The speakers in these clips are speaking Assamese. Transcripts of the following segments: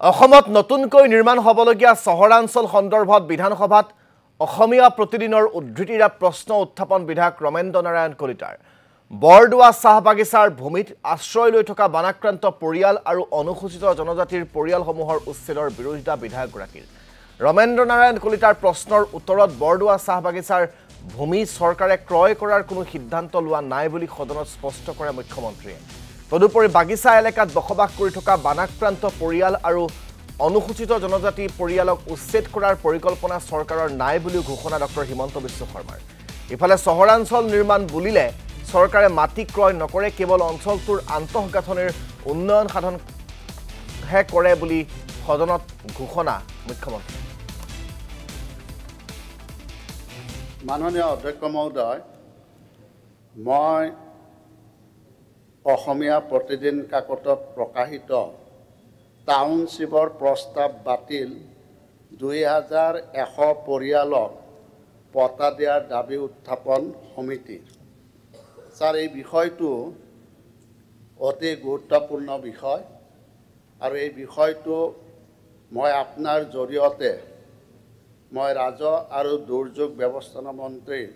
অসমত নতুনকৈ নিৰ্মাণ হ'বলগীয়া চহৰাঞ্চল সন্দৰ্ভত বিধানসভাত অসমীয়া প্ৰতিদিনৰ উদ্ধৃতিৰে প্ৰশ্ন উত্থাপন বিধায়ক ৰমেন্দ্ৰ নাৰায়ণ কলিতাৰ বৰদোৱা চাহ বাগিচাৰ ভূমিত আশ্ৰয় লৈ থকা বানাক্ৰান্ত পৰিয়াল আৰু অনুসূচিত জনজাতিৰ পৰিয়ালসমূহৰ উচ্ছেদৰ বিৰোধিতা বিধায়কগৰাকীৰ ৰমেন্দ্ৰ নাৰায়ণ কলিতাৰ প্ৰশ্নৰ উত্তৰত বৰদোৱা চাহ বাগিচাৰ ভূমি চৰকাৰে ক্ৰয় কৰাৰ কোনো সিদ্ধান্ত লোৱা নাই বুলি সদনত স্পষ্ট কৰে মুখ্যমন্ত্ৰীয়ে তদুপৰি বাগিচা এলেকাত বসবাস কৰি থকা বানাক্ৰান্ত পৰিয়াল আৰু অনুসূচিত জনজাতি পৰিয়ালক উচ্ছেদ কৰাৰ পৰিকল্পনা চৰকাৰৰ নাই বুলি ঘোষণা ডক্টৰ হিমন্ত বিশ্ব শৰ্মাৰ ইফালে চহৰাঞ্চল নিৰ্মাণ বুলিলে চৰকাৰে মাটি ক্ৰয় নকৰে কেৱল অঞ্চলটোৰ আন্তঃগাঁথনিৰ উন্নয়ন সাধন হে কৰে বুলি সদনত ঘোষণা মুখ্যমন্ত্ৰী মাননীয় অধ্যক্ষ মহোদয় মই অসমীয়া প্ৰতিদিন কাকতত প্ৰকাশিত টাউনশ্বিপৰ প্ৰস্তাৱ বাতিল 2100 পৰিয়ালক পটা দিয়াৰ দাবী উত্থাপন সমিতি স্যাৰ এই বিষয়টো অতি গুৰুত্বপূৰ্ণ বিষয় আৰু এই বিষয়টো মই আপোনাৰ জৰিয়তে মই ৰাজহ আৰু দুৰ্যোগ ব্যৱস্থাপনা মন্ত্ৰীৰ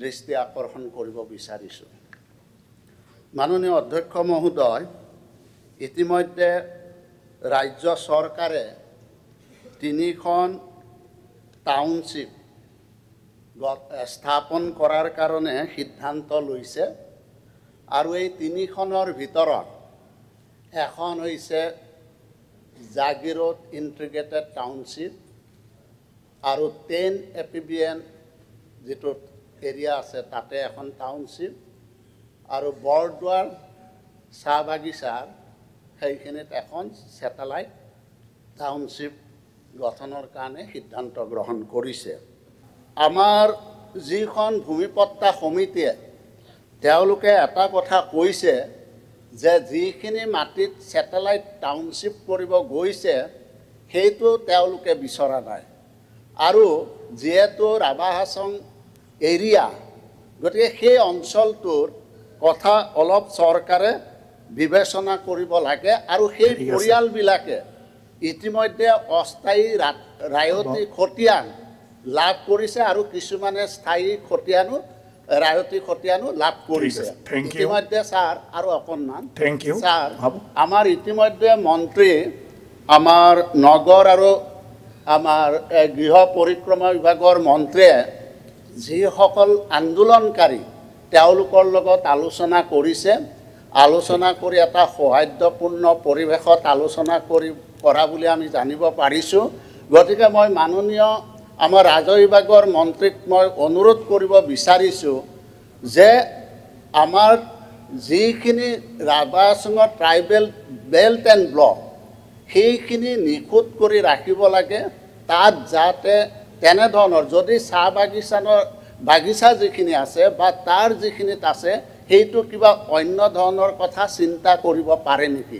দৃষ্টি আকৰ্ষণ কৰিব বিচাৰিছোঁ মাননীয় অধ্যক্ষ মহোদয় ইতিমধ্যে ৰাজ্য চৰকাৰে 3খন টাউনশ্বিপ স্থাপন কৰাৰ কাৰণে সিদ্ধান্ত লৈছে আৰু এই 3খনৰ ভিতৰত এখন হৈছে জাগিৰোড ইণ্টিগ্ৰেটেড টাউনশ্বিপ আৰু 10 APBN যেটো এৰিয়া আছে তাতে এখন টাউনশ্বিপ আৰু বৰদোৱাৰ চাহ বাগিচাৰ সেইখিনিত এখন স্যাটেলাইট টাউনশ্বিপ গঠনৰ কাৰণে সিদ্ধান্ত গ্ৰহণ কৰিছে আমাৰ যিখন ভূমিপট্টা সমিতিয়ে তেওঁলোকে এটা কথা কৈছে যে যিখিনি মাটিত স্যাটেলাইট টাউনশ্বিপ কৰিব গৈছে সেইটো তেওঁলোকে বিচৰা নাই আৰু যেহেতু ৰাভা হাছং এৰিয়া গতিকে সেই অঞ্চলটোৰ কথা অলপ চৰকাৰে বিবেচনা কৰিব লাগে আৰু সেই পৰিয়ালবিলাকে ইতিমধ্যে অস্থায়ী ৰায়তী খতিয়ান লাভ কৰিছে আৰু কিছুমানে স্থায়ী খতিয়ানো ৰায়তী খতিয়ানো লাভ কৰিছে ইতিমধ্যে স্যাৰ আৰু অকণমান স্যাৰ আমাৰ ইতিমধ্যে মন্ত্ৰী আমাৰ নগৰ আৰু আমাৰ গৃহ পৰিক্ৰমা বিভাগৰ মন্ত্ৰীয়ে যিসকল আন্দোলনকাৰী তেওঁলোকৰ লগত আলোচনা কৰিছে আলোচনা কৰি এটা সৌহাৰ্দ্যপূৰ্ণ পৰিৱেশত আলোচনা কৰা বুলি আমি জানিব পাৰিছোঁ গতিকে মই মাননীয় আমাৰ ৰাজহ বিভাগৰ মন্ত্ৰীক মই অনুৰোধ কৰিব বিচাৰিছোঁ যে আমাৰ যিখিনি Rabha Hasong tribal belt and block সেইখিনি নিখুঁত কৰি ৰাখিব লাগে তাত যাতে তেনেধৰণৰ যদি চাহ বাগিচা যিখিনি আছে বা তাৰ যিখিনিত আছে সেইটো কিবা অন্য ধৰণৰ কথা চিন্তা কৰিব পাৰে নেকি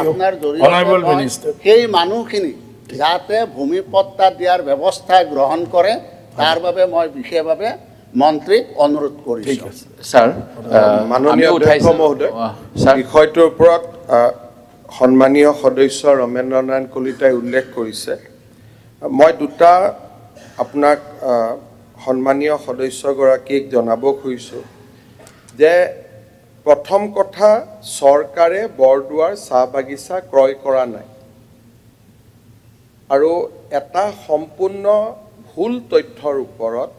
আপোনাৰ জৰিয়তে সেই মানুহখিনি যাতে ভূমিপট্টা দিয়াৰ ব্যৱস্থা গ্ৰহণ কৰে তাৰ বাবে মই বিশেষভাৱে মন্ত্ৰীক অনুৰোধ কৰিছোঁ স্যাৰ মাননীয় অধ্যক্ষ মহোদয় বিষয়টোৰ ওপৰত সন্মানীয় সদস্য ৰমেন্দ্ৰ নাৰায়ণ কলিতাই উল্লেখ কৰিছে মই দুটা আপোনাক সন্মানীয় সদস্যগৰাকীক জনাব খুজিছোঁ যে প্ৰথম কথা চৰকাৰে বৰদোৱাৰ চাহ বাগিচা ক্ৰয় কৰা নাই আৰু এটা সম্পূৰ্ণ ভুল তথ্যৰ ওপৰত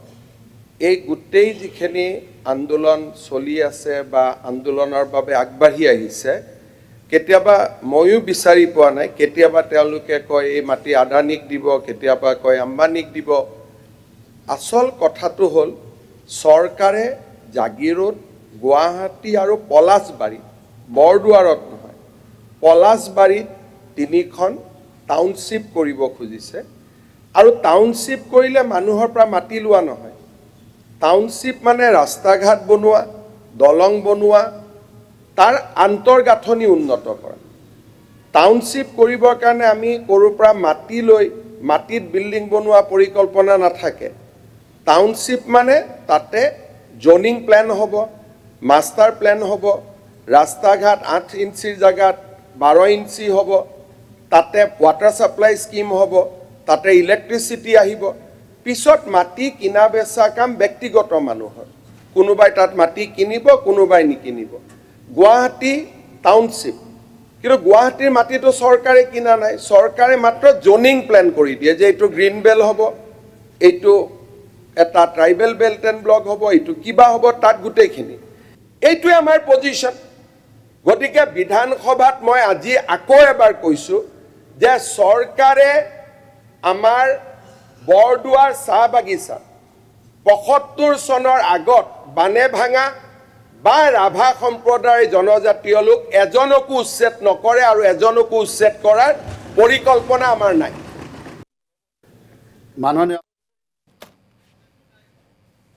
এই গোটেই যিখিনি আন্দোলন চলি আছে বা আন্দোলনৰ বাবে আগবাঢ়ি আহিছে কেতিয়াবা ময়ো বিচাৰি পোৱা নাই কেতিয়াবা তেওঁলোকে কয় এই মাটি আদানীক দিব কেতিয়াবা কয় আম্বানীক দিব আসল কথাটো হ'ল চৰকাৰে জাগিৰোড গুৱাহাটী আৰু পলাশবাৰী বৰদোৱাৰত নহয় পলাশবাৰীত 3খন টাউনশ্বিপ কৰিব খুজিছে আৰু টাউনশ্বিপ কৰিলে মানুহৰ পৰা মাটি লোৱা নহয় টাউনশ্বিপ মানে ৰাস্তা ঘাট বনোৱা দলং বনোৱা তাৰ আন্তঃগাঁথনি উন্নত কৰা টাউনশ্বিপ কৰিবৰ কাৰণে আমি ক'ৰ পৰা মাটি লৈ মাটিত বিল্ডিং বনোৱা পৰিকল্পনা নাথাকে টাউনশ্বিপ মানে তাতে জোনিং প্ল্যান হ'ব মাষ্টাৰ প্ল্যান হ'ব ৰাস্তা ঘাট 8 ইঞ্চিৰ জায়গাত 12 ইঞ্চি হ'ব তাতে ৱাটাৰ ছাপ্লাই স্কিম হ'ব, তাতে ইলেক্ট্ৰিচিটি আহিব। পিছত মাটি কিনা বেচা কাম ব্যক্তিগত মানুহৰ, কোনোবাই তাত মাটি কিনিব, কোনোবাই নিকিনিব। গুৱাহাটী টাউনশ্বিপ, কিন্তু গুৱাহাটীৰ মাটিটো চৰকাৰে কিনা নাই, চৰকাৰে মাত্ৰ জোনিং প্লেন কৰি দিয়ে যে এইটো গ্ৰীণ বেল্ট হ'ব, এইটো এটা ট্ৰাইবেল বেল্ট এণ্ড ব্লক হ'ব, এইটো কিবা হ'ব, তাত গোটেইখিনি। এইটোৱে আমাৰ পজিশ্যন। গতিকে বিধানসভাত মই আজি আকৌ এবাৰ কৈছোঁ যে চৰকাৰে আমাৰ বৰদোৱাৰ চাহ বাগিচা ৭৫ চনৰ আগত বানে ভাঙা বা ৰাভা সম্প্ৰদায়ৰ জনজাতীয় লোক এজনকো উচ্ছেদ নকৰে আৰু এজনকো উচ্ছেদ কৰাৰ পৰিকল্পনা আমাৰ নাই। মাননীয়